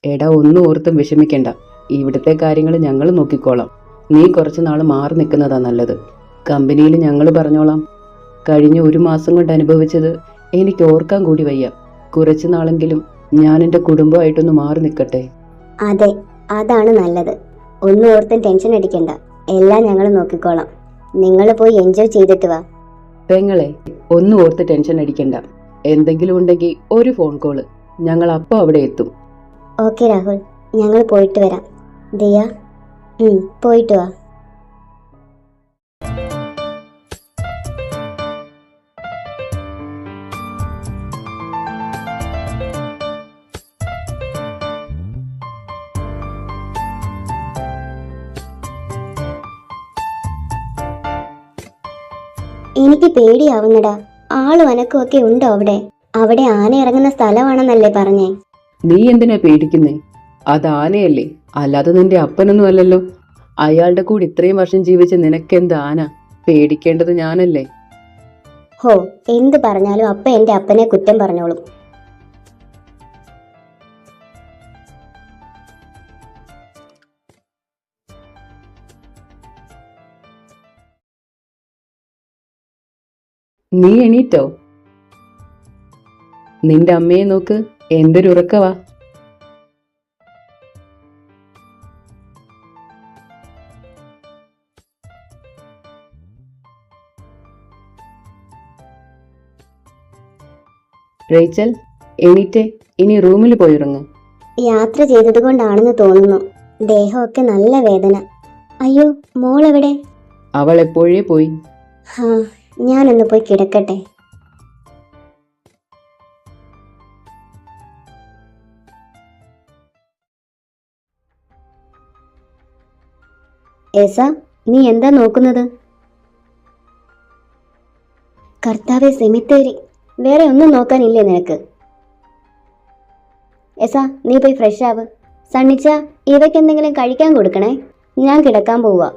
എടാ, ഒന്നും ഓർത്തും വിഷമിക്കണ്ട. ഇവിടുത്തെ കാര്യങ്ങൾ ഞങ്ങൾ നോക്കിക്കോളാം. നീ കുറച്ച് നാൾ മാറി നിൽക്കുന്നതാ നല്ലത്. കമ്പനിയിൽ ഞങ്ങൾ പറഞ്ഞോളാം. കഴിഞ്ഞ 1 മാസം കൊണ്ട് അനുഭവിച്ചത് എനിക്ക് ഓർക്കാൻ കൂടി വയ്യ. കുറച്ചു നാളെങ്കിലും ഞാൻ എൻ്റെ കുടുംബമായിട്ടൊന്ന് മാറി നിൽക്കട്ടെ. അതെ, അതാണ് നല്ലത്. ഒന്നും ഓർത്തും ടെൻഷൻ അടിക്കണ്ട. എല്ലാം ഞങ്ങൾ നോക്കിക്കോളാം. നിങ്ങൾ പോയി എൻജോയ് ചെയ്തിട്ട് വാ. പെങ്ങളെ, ഒന്നും ഓർത്ത് ടെൻഷൻ അടിക്കണ്ട. എന്തെങ്കിലും ഉണ്ടെങ്കിൽ ഒരു ഫോൺ കോള്, ഞങ്ങൾ അപ്പോൾ അവിടെ എത്തും. ഓക്കെ രാഹുൽ, ഞങ്ങൾ പോയിട്ട് വരാം. ദിയ, പോയിട്ട് വാ. എനിക്ക് പേടിയാവുന്നടാ. ആളും അനക്കമൊക്കെ ഉണ്ടോ അവിടെ? അവിടെ ആന ഇറങ്ങുന്ന സ്ഥലമാണെന്നല്ലേ പറഞ്ഞേ? നീ എന്തിനാ പേടിക്കുന്നേ? അത് ആനയല്ലേ, അല്ലാതെ നിന്റെ അപ്പനൊന്നും അല്ലല്ലോ. അയാളുടെ കൂടെ ഇത്രയും വർഷം ജീവിച്ച നിനക്കെന്ത് ആന? പേടിക്കേണ്ടത് ഞാനല്ലേ. ഹോ, എന്ത് പറഞ്ഞാലും അപ്പ എന്റെ അപ്പനെ കുറ്റം പറഞ്ഞോളും. നീ എണീറ്റോ? നിന്റെ അമ്മയെ നോക്ക്, എന്തൊരു ഉറക്കവാ. റേച്ചൽ, എണീറ്റേ. ഇനി റൂമിൽ പോയിറങ്ങ്. യാത്ര ചെയ്തത് കൊണ്ടാണെന്ന് തോന്നുന്നു. ദേഹമൊക്കെ നല്ല വേദന. അയ്യോ, മോളെവിടെ? അവൾ എപ്പോഴേ പോയി. ഞാനൊന്ന് പോയി കിടക്കട്ടെ. ഏസ, നീ എന്താ നോക്കുന്നത്? കർത്താവെ, സെമിത്തേരി. വേറെ ഒന്നും നോക്കാനില്ലേ നിനക്ക്? ഏസ, നീ പോയി ഫ്രഷ് ആവ്. സണ്ണിച്ച, ഇവയ്ക്ക് എന്തെങ്കിലും കഴിക്കാൻ കൊടുക്കണേ. ഞാൻ കിടക്കാൻ പോവാ.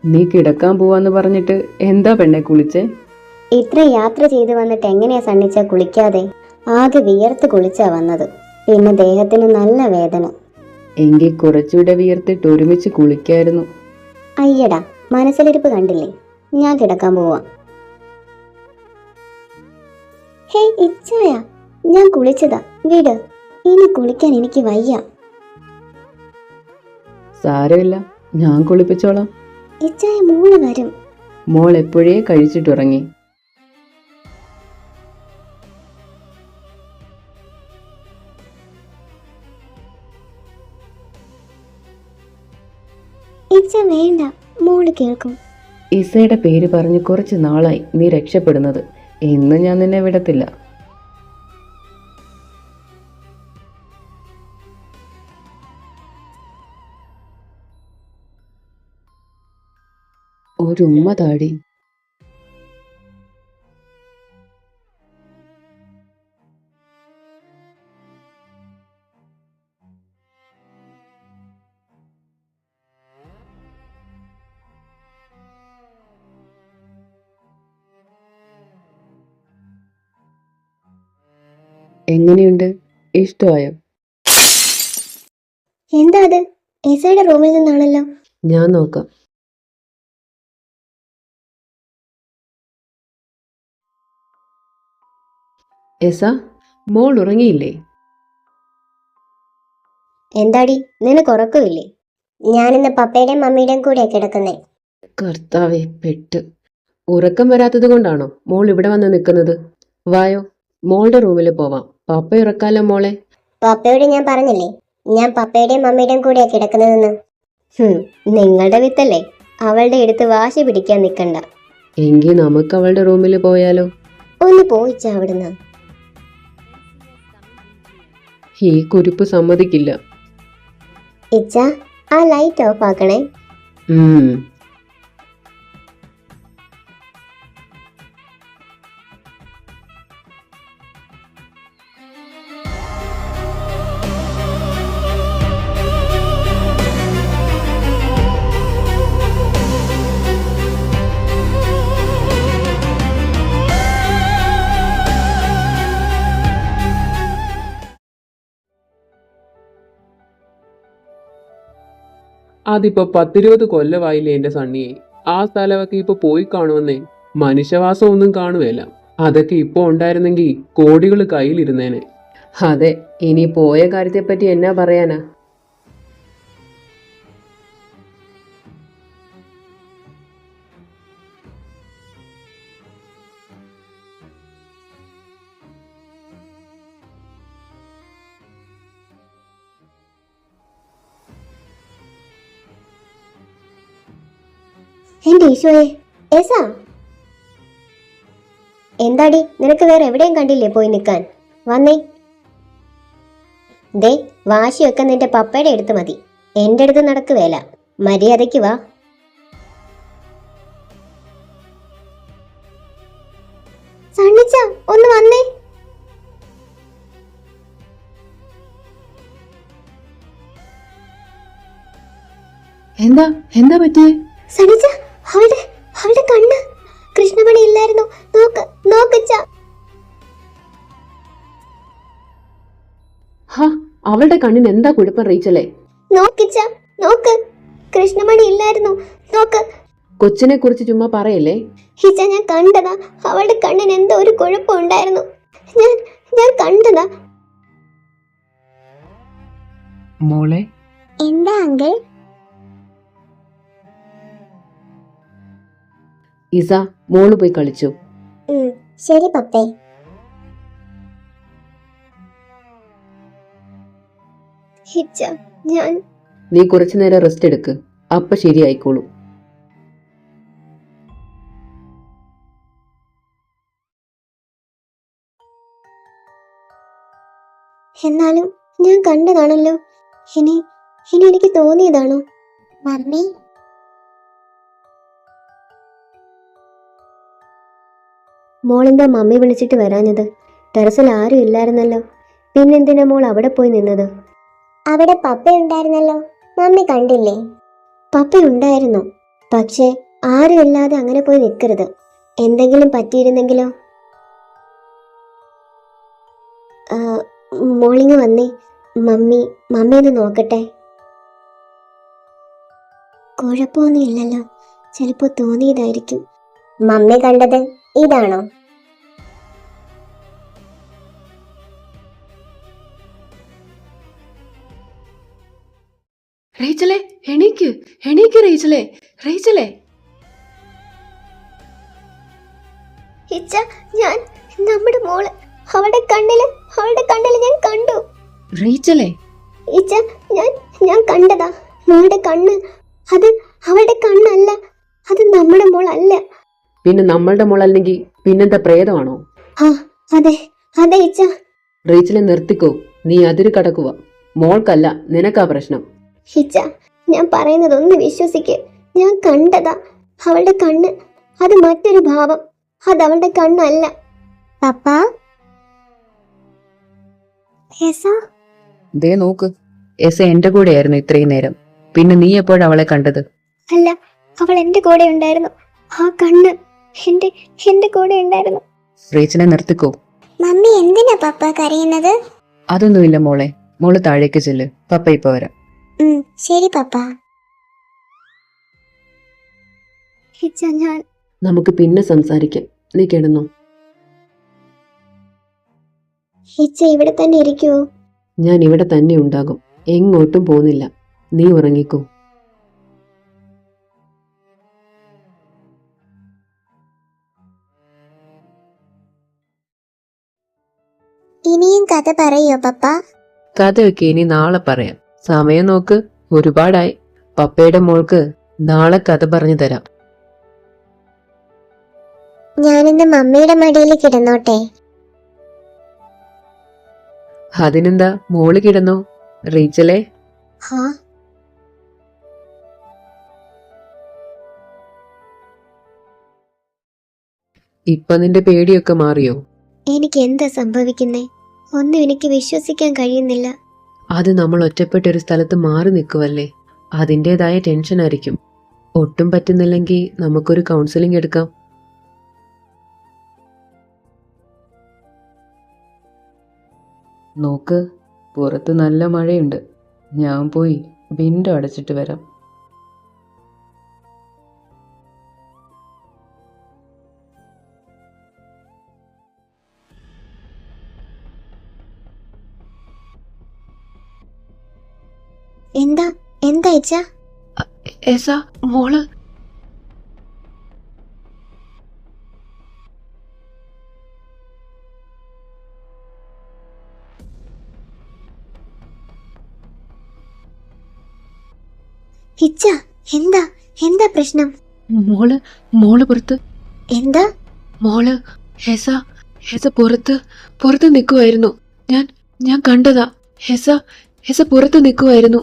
നീ കിടക്കാൻ പോവാന്ന് പറഞ്ഞിട്ട് എന്താ പെണ്ണെ കുളിച്ചേ? ഇത്ര യാത്ര ചെയ്ത് വന്നിട്ട് എങ്ങനെയാ സണ്ണിച്ച കുളിക്കാതെ? ആകെ വിയർത്ത് കുളിച്ചാ വന്നത്. പിന്നെ ദേഹത്തിന് നല്ല വേദന. എങ്കിൽ കുറച്ചുകൂടെ വിയർത്തിട്ട് ഒരുമിച്ച് കുളിക്കായിരുന്നു. അയ്യടാ, മനസ്സിലിരിപ്പ് കണ്ടില്ലേ? ഞാൻ കിടക്കാൻ പോവാ. ഹേ ഇച്ചായ, ഞാൻ കുളിച്ചതാ. വിട്, ഇനി കുളിക്കാൻ എനിക്ക് വയ്യ. സാരമില്ല, ഞാൻ കുളിപ്പിച്ചോളാം. ഇച്ചായ, മോള് വരും. മോൾ എപ്പോഴേ കഴിച്ചിട്ടുറങ്ങി. ഇച്ച വേണ്ട, മോള് കേൾക്കും. ഇസയുടെ പേര് പറഞ്ഞ് കുറച്ച് നാളായി നീ രക്ഷപ്പെടുന്നത്. ഇന്ന് ഞാൻ നിന്നെ വിടത്തില്ല. ഒരു ഉമ്മ താടി. എങ്ങനെയുണ്ട്? ഇഷ്ടമായോ? എന്താ അത്? എസയുടെ റൂമിൽ നിന്നാണല്ലോ. ഞാൻ നോക്കാം. എസ, മോൾ ഉറങ്ങിയില്ലേ? എന്താടി, നിനക്ക് ഉറക്കമില്ലേ? ഞാനിന്ന് പപ്പയുടെയും മമ്മിയുടെയും കൂടെ കിടക്കുന്നേ. കർത്താവെ, പെട്ട്. ഉറക്കം വരാത്തത് കൊണ്ടാണോ മോൾ ഇവിടെ വന്ന് നിൽക്കുന്നത്? വായോ, മോളുടെ റൂമിൽ പോവാം. പപ്പ ഇറക്കാലോ മോളെ. പപ്പയോട് ഞാൻ പറഞ്ഞില്ലേ, ഞാൻ പപ്പയുടെയും മമ്മിയുടെയും കൂടെയാ കിടക്കുന്നതെന്ന്. നിങ്ങളുടെ വിത്തല്ലേ, അവളുടെ അടുത്ത് വാശി പിടിക്കാൻ നിൽക്കണ്ട. എങ്കിൽ നമുക്ക് അവളുടെ റൂമിൽ പോയാലോ? ഒന്ന് പോയിച്ച അവിടുന്ന്. ഈ കുരിപ്പ് സമ്മതിക്കില്ല. ഇച്ച, ആ ലൈറ്റ് ഓഫ് ആക്കണേ. അതിപ്പോ 10-20 കൊല്ലമായില്ലേ എന്റെ സണ്ണിയെ. ആ സ്ഥലമൊക്കെ ഇപ്പൊ പോയി കാണുമെന്നേ. മനുഷ്യവാസം ഒന്നും കാണുകയില്ല. അതൊക്കെ ഇപ്പൊ ഉണ്ടായിരുന്നെങ്കിൽ കോടികൾ കയ്യിലിരുന്നേനെ. അതെ, ഇനി പോയ കാര്യത്തെപ്പറ്റി എന്നാ പറയാനാ. എന്റെ ഈശോയെ, ഏസാ എന്താടി, നിനക്ക് വേറെ എവിടെയും കണ്ടില്ലേ പോയി നിൽക്കാൻ? വന്നേ. ദേ, വാശിയൊക്കെ നിന്റെ പപ്പയുടെ അടുത്ത് മതി, എന്റെ അടുത്ത് നടക്കുവേല. മര്യാദയ്ക്ക് വാ. സണ്ണിച്ച, ഒന്ന് വന്നേ. എന്താ എന്താ പറ്റിയേ? സണ്ണിച്ച, അവളുടെ കണ്ണ് കൃഷ്ണമണി ഇല്ലായിരുന്നു. നോക്ക് നോക്കച്ച. ഹാ, അവളുടെ കണ്ണിന് എന്താ കുഴപ്പം റീച്ചലേ? നോക്കിച്ച, നോക്ക്, കൃഷ്ണമണി ഇല്ലായിരുന്നു. നോക്ക്. കൊച്ചിനെ കുറിച്ച് ചുമ്മാ പറയല്ലേ. ഹിച്ച, ഞാൻ കണ്ടതാ, അവളുടെ കണ്ണിന് എന്തോ ഒരു കുഴപ്പം ഉണ്ടായിരുന്നു. ഞാൻ കണ്ടതാ. മോളെ. എന്താ അങ്കിൾ? ഇസ, മോള് പോയി കളിച്ചു. ശരി പപ്പേ. ഹിച്ച, നീ കുറച്ചു നേരം റെസ്റ്റ് എടുക്ക്, അപ്പൊ ശരിയായിക്കോളൂ. എന്നാലും ഞാൻ കണ്ടതാണല്ലോ. ഇനി എനിക്ക് തോന്നിയതാണോ? മമ്മി, മോളെന്താ മമ്മി വിളിച്ചിട്ട് വരാഞ്ഞത്? ടെറസിൽ ആരും ഇല്ലായിരുന്നല്ലോ, പിന്നെന്തിനാ മോൾ അവിടെ പോയി നിന്നത്? അവിടെ പപ്പ ഉണ്ടായിരുന്നല്ലോ, മമ്മി കണ്ടില്ലേ? പപ്പ ഉണ്ടായിരുന്നു, പക്ഷേ ആരും ഇല്ലാതെ അങ്ങനെ പോയി നിൽക്കരുത്. എന്തെങ്കിലും പറ്റിയിരുന്നെങ്കിലോ? മോളിങ് വന്നേ. മമ്മി ഒന്ന് നോക്കട്ടെ. കുഴപ്പമൊന്നും ഇല്ലല്ലോ, ചിലപ്പോ തോന്നിയതായിരിക്കും. മമ്മി കണ്ടത് ഇതാണോ? റീച്ചലേ, എണീക്ക് റീച്ചലേ. ഹിച്ച, നമ്മുടെ മോള്, അവളുടെ കണ്ണില് ഞാൻ കണ്ടു. റീച്ചലേ. ഹിച്ച, ഞാൻ കണ്ടതാ, മോളുടെ കണ്ണ്. അത് അവളുടെ കണ്ണല്ല, അത് നമ്മുടെ മോളല്ല. പിന്നെ നമ്മളുടെ മോളല്ലെങ്കിൽ പിന്നെന്താ, പ്രേതമാണോ? ആ, അതെ ഹിച്ച. റീച്ചലെ നിർത്തിക്കോ, നീ അതിര് കടക്കുക. മോൾക്കല്ല, നിനക്കാ പ്രശ്നം. ഹിച്ച, ഞാൻ പറയുന്നതൊന്ന് വിശ്വസിക്ക്. ഞാൻ കണ്ടതാ, അവളുടെ കണ്ണ്. അത് മറ്റൊരു ഭാവം, അത് അവളുടെ കണ്ണല്ല. പപ്പ, ദേ നോക്ക്, എസ എന്റെ കൂടെയായിരുന്നു ഇത്രയും നേരം. പിന്നെ നീ എപ്പോഴാ അവളെ കണ്ടത്? അല്ല, അവൾ എന്റെ കൂടെ ഉണ്ടായിരുന്നു. ആ കണ്ണ് എന്റെ കൂടെ ഉണ്ടായിരുന്നു. റീച്ചലെ നിർത്തിക്കോ. മമ്മി എന്തിനാ പപ്പ കരയുന്നത്? അതൊന്നുമില്ല മോളെ, മോള് താഴേക്ക് ചെല്ല്, പപ്പ ഇപ്പൊ വരാം. ശരി പപ്പ. നമുക്ക് പിന്നെ സംസാരിക്കാം, നീ കിടന്നോ. ഹിച്ച ഇവിടെ തന്നെ ഇരിക്കുവോ? ഞാൻ ഇവിടെ തന്നെ ഉണ്ടാകും, എങ്ങോട്ടും പോകുന്നില്ല. നീ ഉറങ്ങിക്കോ. ഇനിയും കഥ പറയോ പപ്പ? കഥയൊക്കെ ഇനി നാളെ പറയാം. സമയം നോക്ക്, ഒരുപാടായി. പപ്പയുടെ മോൾക്ക് നാളെ കഥ പറഞ്ഞു തരാം. ഞാനിന്ന് മമ്മിയുടെ മടിയിൽ കിടന്നോട്ടെ? അതിനെന്താ, മോള് കിടന്നോ റീച്ചലേ. ഇപ്പൊ നിന്റെ പേടിയൊക്കെ മാറിയോ? എനിക്ക് എന്താ സംഭവിക്കുന്നേ? ഒന്നും എനിക്ക് വിശ്വസിക്കാൻ കഴിയുന്നില്ല. അത് നമ്മൾ ഒറ്റപ്പെട്ട ഒരു സ്ഥലത്ത് മാറി നിൽക്കുവല്ലേ, അതിൻ്റെതായ ടെൻഷൻ ആയിരിക്കും. ഒട്ടും പറ്റുന്നില്ലെങ്കിൽ നമുക്കൊരു കൗൺസിലിംഗ് എടുക്കാം. നോക്ക്, പുറത്ത് നല്ല മഴയുണ്ട്. ഞാൻ പോയി വിൻഡോ അടച്ചിട്ട് വരാം. എന്താ എന്താ അച്ഛാ? എസ മോള് ഇച്ച എന്താ എന്താ പ്രശ്നം? മോള് മോള് പുറത്ത് എന്താ? മോള് ഹെസ ഹെസ പുറത്ത് നിൽക്കുമായിരുന്നു. ഞാൻ കണ്ടതാ. ഹെസ പുറത്ത് നിൽക്കുമായിരുന്നു.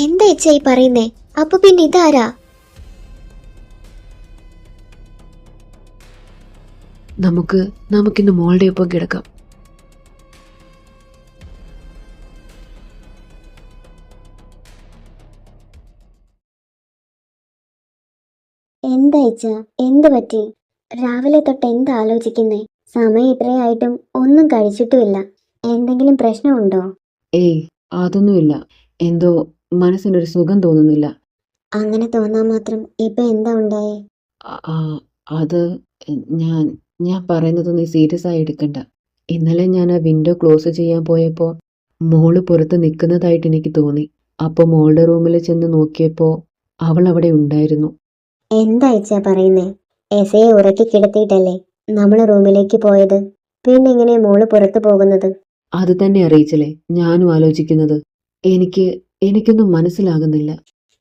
എന്താ ഇച്ച ഈ പറയുന്നേ? അപ്പൊ പിന്നെ ഇതാരാ? നമുക്കിന്ന് മോളുടെ ഒപ്പം കിടക്കാം. എന്താ ഇച്ച എന്ത് പറ്റി? രാവിലെ തൊട്ട് എന്താ ആലോചിക്കുന്നേ? സമയം ഇത്രയായിട്ടും ഒന്നും കഴിച്ചിട്ടുമില്ല. എന്തെങ്കിലും പ്രശ്നമുണ്ടോ? ഏയ് അതൊന്നുമില്ല. എന്തോ മനസ്സിനൊരു സുഖം തോന്നുന്നില്ല. അങ്ങനെ തോന്നാൻ മാത്രം ഇപ്പൊ എന്താ ഉണ്ടായേ? ആ, അത് ഞാൻ പറയുന്നത് നീ സീരിയസ് ആയി എടുക്കണ്ട. ഇന്നലെ ഞാൻ ആ വിൻഡോ ക്ലോസ് ചെയ്യാൻ പോയപ്പോൾ മോള് പുറത്ത് നിൽക്കുന്നതായിട്ട് എനിക്ക് തോന്നി. അപ്പോൾ മോളുടെ റൂമിൽ ചെന്ന് നോക്കിയപ്പോൾ അവൾ അവിടെ ഉണ്ടായിരുന്നു. എന്താ ഇച്ച പറയുന്നേ? എസയെ ഉറക്കി കിടത്തിയിട്ടല്ലേ നമ്മൾ റൂമിലേക്ക് പോയത്? പിന്നെ എങ്ങനെ മോള് പുറത്തു പോകുന്നത്? അത് തന്നെ അറിയിച്ചല്ലേ ഞാനും ആലോചിക്കുന്നത്. എനിക്കൊന്നും മനസ്സിലാകുന്നില്ല.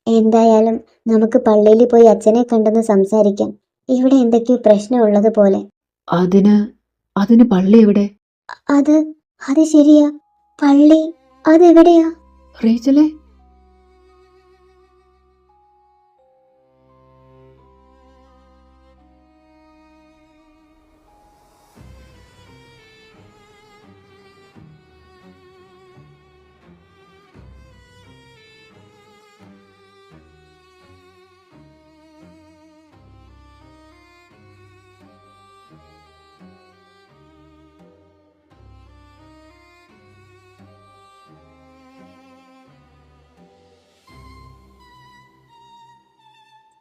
എന്തായാലും നമുക്ക് പള്ളിയിൽ പോയി അച്ഛനെ കണ്ടെന്ന് സംസാരിക്കാം. ഇവിടെ എന്തൊക്കെയോ പ്രശ്നമുള്ളത് പോലെ. അതിന് പള്ളി എവിടെ? അത് അത് ശരിയാ, പള്ളി അതെവിടെയാ? റീച്ചലേ,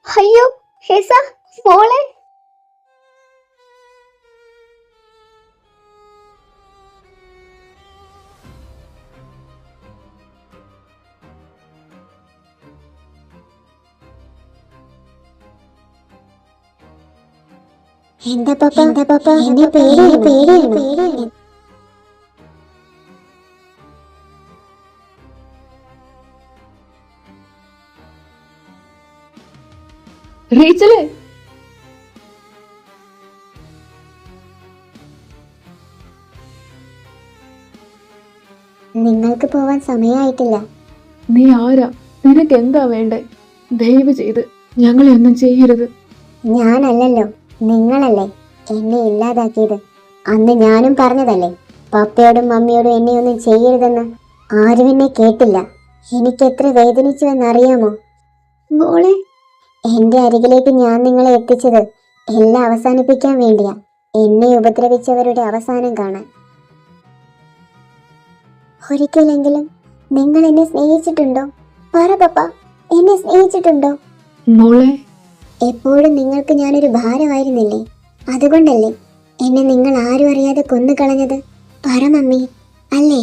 അയ്യോ ഹെസ മോളെ. എന്താ പപ്പ എന്നെ പേടിയാണ്. റീച്ചലേ, നിങ്ങൾക്ക് പോവാൻ സമയമായിട്ടില്ല. നീ ആരാ? നിനക്ക് എന്താ വേണ്ടേ? ദയവ് ചെയ്ത് ഞങ്ങളെ ഒന്നും ചെയ്യരുത്. ഞാനല്ലല്ലോ, നിങ്ങളല്ലേ എന്നെ ഇല്ലാതാക്കിയത്. അന്ന് ഞാനും പറഞ്ഞതല്ലേ പപ്പയോടും മമ്മിയോടും എന്നെ ഒന്നും ചെയ്യരുതെന്ന്. ആരും എന്നെ കേട്ടില്ല. എനിക്ക് എത്ര വേദനിച്ചുവെന്നറിയാമോ? മോളെ, എന്റെ അരികിലേക്ക് ഞാൻ നിങ്ങളെ എത്തിച്ചത് എല്ലാം അവസാനിപ്പിക്കാൻ വേണ്ടിയാ. എന്നെ ഉപദ്രവിച്ചവരുടെ അവസാനം കാണാൻ. ഒരിക്കലെങ്കിലും നിങ്ങൾ എന്നെ സ്നേഹിച്ചിട്ടുണ്ടോ? പറ പപ്പ, എന്നെ സ്നേഹിച്ചിട്ടുണ്ടോ? മോളെ, എപ്പോഴും നിങ്ങൾക്ക് ഞാനൊരു ഭാരമായിരുന്നില്ലേ? അതുകൊണ്ടല്ലേ എന്നെ നിങ്ങൾ ആരും അറിയാതെ കൊന്നു കളഞ്ഞത്? പറ മമ്മി, അല്ലേ?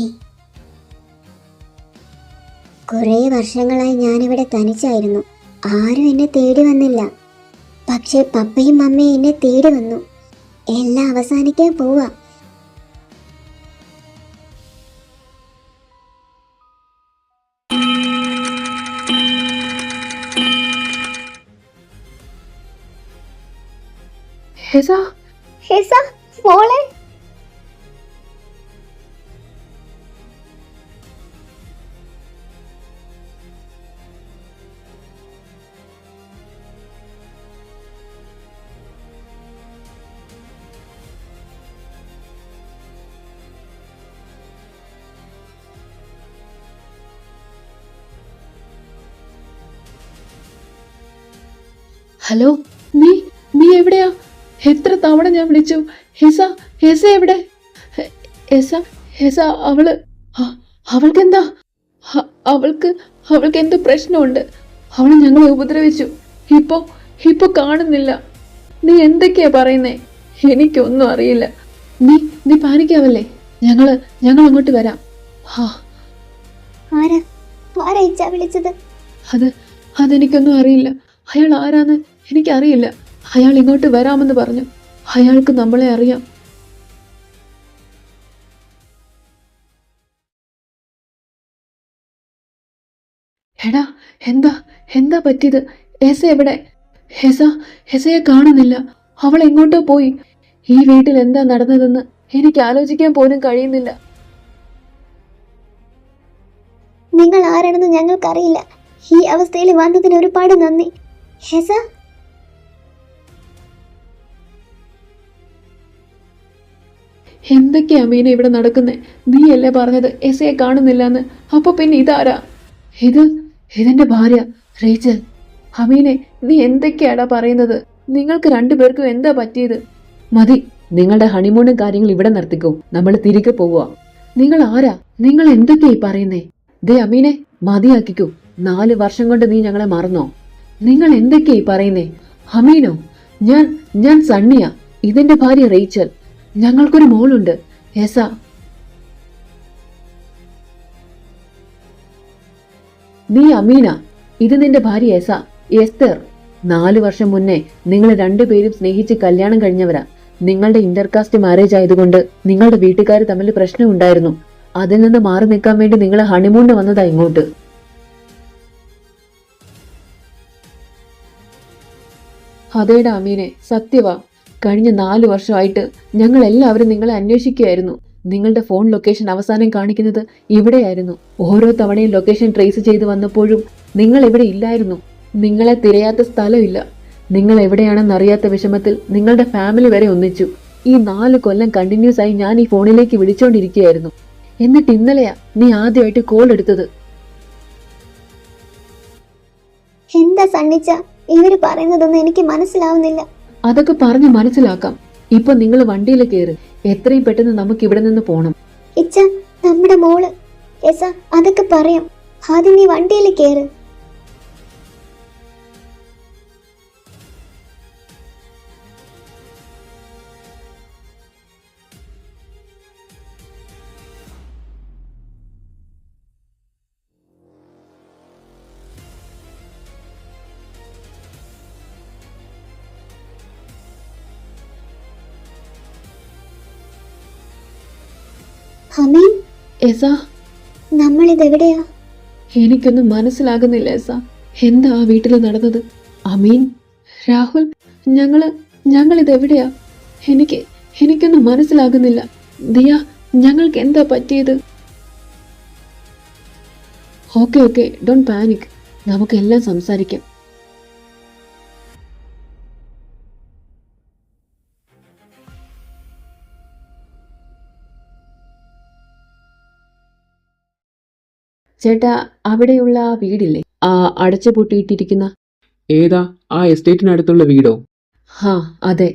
കുറേ വർഷങ്ങളായി ഞാനിവിടെ തനിച്ചായിരുന്നു. ആരും എന്നെ തേടി വന്നില്ല. പക്ഷെ പപ്പയും മമ്മയും എന്നെ തേടി വന്നു. എല്ലാം അവസാനിക്കാൻ പോവാ. ഹെസ മോളെ. ഹലോ, നീ എവിടെയാ? എത്ര തവണ ഞാൻ വിളിച്ചു. ഹെസ എവിടെ? ഹെസ അവൾക്കെന്താ? അവൾക്ക് എന്തോ പ്രശ്നമുണ്ട്. അവൾ ഞങ്ങളെ ഉപദ്രവിച്ചു. ഇപ്പൊ കാണുന്നില്ല. നീ എന്തൊക്കെയാ പറയുന്നേ? എനിക്കൊന്നും അറിയില്ല. നീ പാനിക്കാവല്ലേ. ഞങ്ങൾ അങ്ങോട്ട് വരാം. ആരാ ആരാ ഇച്ച വിളിച്ചത്? അതെനിക്കൊന്നും അറിയില്ല. അയാൾ ആരാന്ന് എനിക്കറിയില്ല. അയാൾ ഇങ്ങോട്ട് വരാമെന്ന് പറഞ്ഞു. അയാൾക്ക് നമ്മളെ അറിയാം. എടാ, എന്താ എന്താ പറ്റിയത്? എസ എവിടെ? എസയെ കാണുന്നില്ല. അവൾ എങ്ങോട്ടോ പോയി. ഈ വീട്ടിൽ എന്താ നടന്നതെന്ന് എനിക്ക് ആലോചിക്കാൻ പോലും കഴിയുന്നില്ല. നിങ്ങൾ ആരാണെന്ന് ഞങ്ങൾക്കറിയില്ല. ഈ അവസ്ഥയിൽ വന്നതിന് ഒരുപാട് നന്ദി. ഹെസ, എന്തൊക്കെയാ മീന ഇവിടെ നടക്കുന്നേ? നീയല്ലേ പറഞ്ഞത് എസയെ കാണുന്നില്ലെന്ന്? അപ്പൊ പിന്നെ ഇതാരാ? ഇതെന്റെ ഭാര്യ റേച്ചൽ. അമീനെ, നീ എന്തൊക്കെയാടാ പറയുന്നത്? നിങ്ങൾക്ക് രണ്ടുപേർക്കും എന്താ പറ്റിയത്? മതി, നിങ്ങളുടെ ഹണിമൂണും കാര്യങ്ങൾ ഇവിടെ നിർത്തിക്കോ. നമ്മൾ തിരികെ പോവുക. നിങ്ങൾ ആരാ? നിങ്ങൾ എന്തൊക്കെയായി പറയുന്നേ? ദേ അമീനെ, മതിയാക്കിക്കോ. 4 വർഷം കൊണ്ട് നീ ഞങ്ങളെ മറന്നോ? നിങ്ങൾ എന്തൊക്കെയായി പറയുന്നേ? അമീനോ? ഞാൻ സണ്ണിയ. ഇതെന്റെ ഭാര്യ റേച്ചൽ. ഞങ്ങൾക്കൊരു മോളുണ്ട്, എസ. നീ അമീന. ഇത് നിന്റെ ഭാര്യ എസ, എസ്തർ. 4 വർഷം മുന്നേ നിങ്ങൾ രണ്ടുപേരും സ്നേഹിച്ച് കല്യാണം കഴിഞ്ഞവരാ. നിങ്ങളുടെ ഇന്റർകാസ്റ്റ് മാരേജ് ആയതുകൊണ്ട് നിങ്ങളുടെ വീട്ടുകാർ തമ്മിൽ പ്രശ്നം ഉണ്ടായിരുന്നു. അതിൽ നിന്ന് മാറി നിൽക്കാൻ വേണ്ടി നിങ്ങൾ ഹണിമൂണിന് വന്നതാ ഇങ്ങോട്ട്. അതേടാ അമീനെ, സത്യവാ. കഴിഞ്ഞ 4 വർഷമായിട്ട് ഞങ്ങൾ എല്ലാവരും നിങ്ങളെ അന്വേഷിക്കുകയായിരുന്നു. നിങ്ങളുടെ ഫോൺ ലൊക്കേഷൻ അവസാനം കാണിക്കുന്നത് ഇവിടെയായിരുന്നു. ഓരോ തവണയും ലൊക്കേഷൻ ട്രേസ് ചെയ്ത് വന്നപ്പോഴും നിങ്ങൾ ഇവിടെ ഇല്ലായിരുന്നു. നിങ്ങളെ തിരയാത്ത സ്ഥലമില്ല. നിങ്ങൾ എവിടെയാണെന്ന് അറിയാത്ത വിഷമത്തിൽ നിങ്ങളുടെ ഫാമിലി വരെ ഒന്നിച്ചു. ഈ 4 കൊല്ലം കണ്ടിന്യൂസ് ആയി ഞാൻ ഈ ഫോണിലേക്ക് വിളിച്ചോണ്ടിരിക്കുകയായിരുന്നു. എന്നിട്ട് ഇന്നലെയാ നീ ആദ്യമായിട്ട് കോൾ എടുത്തത്. എന്താ സണ്ണിച്ച ഇവര് പറയുന്നതൊന്നും എനിക്ക് മനസ്സിലാവുന്നില്ല. അതൊക്കെ പറഞ്ഞ് മനസ്സിലാക്കാം. ഇപ്പൊ നിങ്ങൾ വണ്ടിയിൽ കയറ്. എത്രയും പെട്ടെന്ന് നമുക്ക് ഇവിടെ നിന്ന് പോണം. ഇച്ച, നമ്മുടെ മോള്. എസ, അതൊക്കെ പറയാം. ആദ്യം നീ വണ്ടിയിൽ കയറ്. അമീൻ, എസ, നമ്മളിതെവിടെയാ? എനിക്കൊന്നും മനസ്സിലാകുന്നില്ല എസ. എന്താ ആ വീട്ടിൽ നടന്നത്? അമീൻ, രാഹുൽ, ഞങ്ങളിതെവിടെയാ? എനിക്കൊന്നും മനസ്സിലാകുന്നില്ല. ദിയ, ഞങ്ങൾക്ക് എന്താ പറ്റിയത്? Okay, don't panic. നമുക്കെല്ലാം സംസാരിക്കാം. ചേട്ടാ, അവിടെയുള്ള ആ വീടില്ലേ, ആ അടച്ചു പൂട്ടിയിട്ടിരിക്കുന്ന? ഏതാ? ആ എസ്റ്റേറ്റിനടുത്തുള്ള വീടോ? ഹാ, അതെ.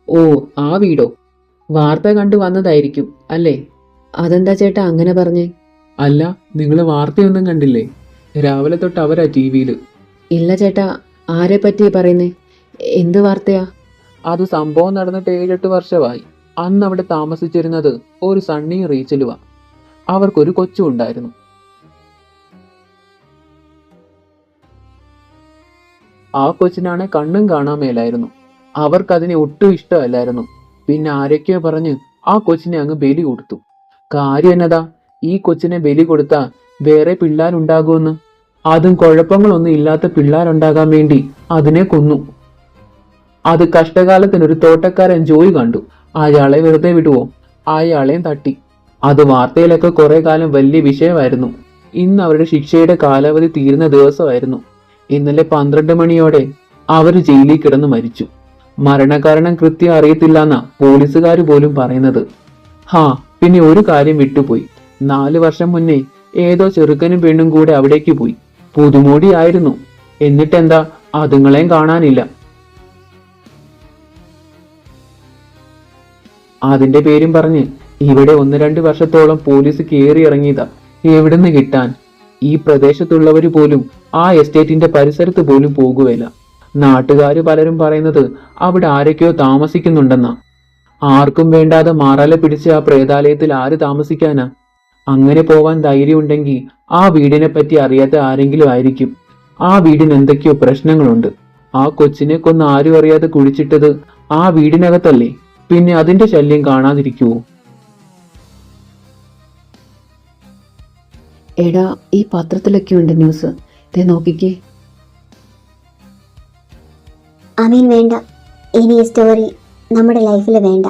ഓ, ആ വീടോ? വാർത്ത കണ്ടു വന്നതായിരിക്കും അല്ലേ? അതെന്താ ചേട്ടാ അങ്ങനെ പറഞ്ഞേ? അല്ല, നിങ്ങൾ വാർത്തയൊന്നും കണ്ടില്ലേ? രാവിലെ തൊട്ട് അവരാ ടിവിയിൽ. ഇല്ല ചേട്ടാ, ആരെ പറ്റിയാ പറയുന്നേ? എന്ത് വാർത്തയാ? അത് സംഭവം നടന്നിട്ട് 7-8 വർഷമായി. അന്ന് അവിടെ താമസിച്ചിരുന്നത് ഒരു സണ്ണിയും റീച്ചലുവാ. അവർക്കൊരു കൊച്ചും ഉണ്ടായിരുന്നു. ആ കൊച്ചിനാണെ കണ്ണും കാണാൻ മേലായിരുന്നു. അവർക്കതിനെ ഒട്ടും ഇഷ്ടമല്ലായിരുന്നു. പിന്നെ ആരൊക്കെയോ പറഞ്ഞ് ആ കൊച്ചിനെ അങ്ങ് ബലി കൊടുത്തു. കാര്യം എന്നതാ, ഈ കൊച്ചിനെ ബലി കൊടുത്താ വേറെ പിള്ളേരുണ്ടാകുമെന്ന്. അതും കുഴപ്പങ്ങളൊന്നും ഇല്ലാത്ത പിള്ളേരുണ്ടാകാൻ വേണ്ടി അതിനെ കൊന്നു. അത് കഷ്ടകാലത്തിനൊരു തോട്ടക്കാരൻ ജോയി കണ്ടു. അയാളെ വെറുതെ വിടുവോ? അയാളെയും തട്ടി. അത് വാർത്തയിലൊക്കെ കുറെ കാലം വലിയ വിഷയമായിരുന്നു. ഇന്ന് അവരുടെ ശിക്ഷയുടെ കാലാവധി തീരുന്ന ദിവസമായിരുന്നു. ഇന്നലെ 12 മണിയോടെ അവര് ജയിലിൽ കിടന്ന് മരിച്ചു. മരണകാരണം കൃത്യം അറിയത്തില്ലെന്നാ പോലീസുകാർ പോലും പറയുന്നത്. പിന്നെ ഒരു കാര്യം വിട്ടുപോയി. 4 വർഷം മുന്നേ ഏതോ ചെറുക്കനും പെണ്ണും കൂടെ അവിടേക്ക് പോയി. പുതുമോടിയായിരുന്നു. എന്നിട്ടെന്താ, അതുങ്ങളെയും കാണാനില്ല. അതിന്റെ പേരും പറഞ്ഞ് ഇവിടെ 1-2 വർഷത്തോളം പോലീസ് കയറി ഇറങ്ങിയതാ. എവിടുന്ന് കിട്ടാൻ? ഈ പ്രദേശത്തുള്ളവര് പോലും ആ എസ്റ്റേറ്റിന്റെ പരിസരത്ത് പോലും പോകുകയില്ല. നാട്ടുകാര് പലരും പറയുന്നത് അവിടെ ആരൊക്കെയോ താമസിക്കുന്നുണ്ടെന്നാ. ആർക്കും വേണ്ടാതെ മാറാലെ പിടിച്ച് ആ പ്രേതാലയത്തിൽ ആര് താമസിക്കാനാ? അങ്ങനെ പോവാൻ ധൈര്യമുണ്ടെങ്കിൽ ആ വീടിനെ പറ്റി അറിയാത്ത ആരെങ്കിലും ആയിരിക്കും. ആ വീടിന് എന്തൊക്കെയോ പ്രശ്നങ്ങളുണ്ട്. ആ കൊച്ചിനെ കൊന്ന് ആരും അറിയാതെ കുഴിച്ചിട്ടത് ആ വീടിനകത്തല്ലേ? പിന്നെ അതിന്റെ ശല്യം കാണാതിരിക്കുവോ? എടാ, ഈ പത്രത്തിലൊക്കെ ഉണ്ട് ന്യൂസ്. ദേ നോക്കിക്കേ. അമീൻ വേണ്ട, ഇനി ഈ സ്റ്റോറി നമ്മുടെ ലൈഫിൽ വേണ്ട.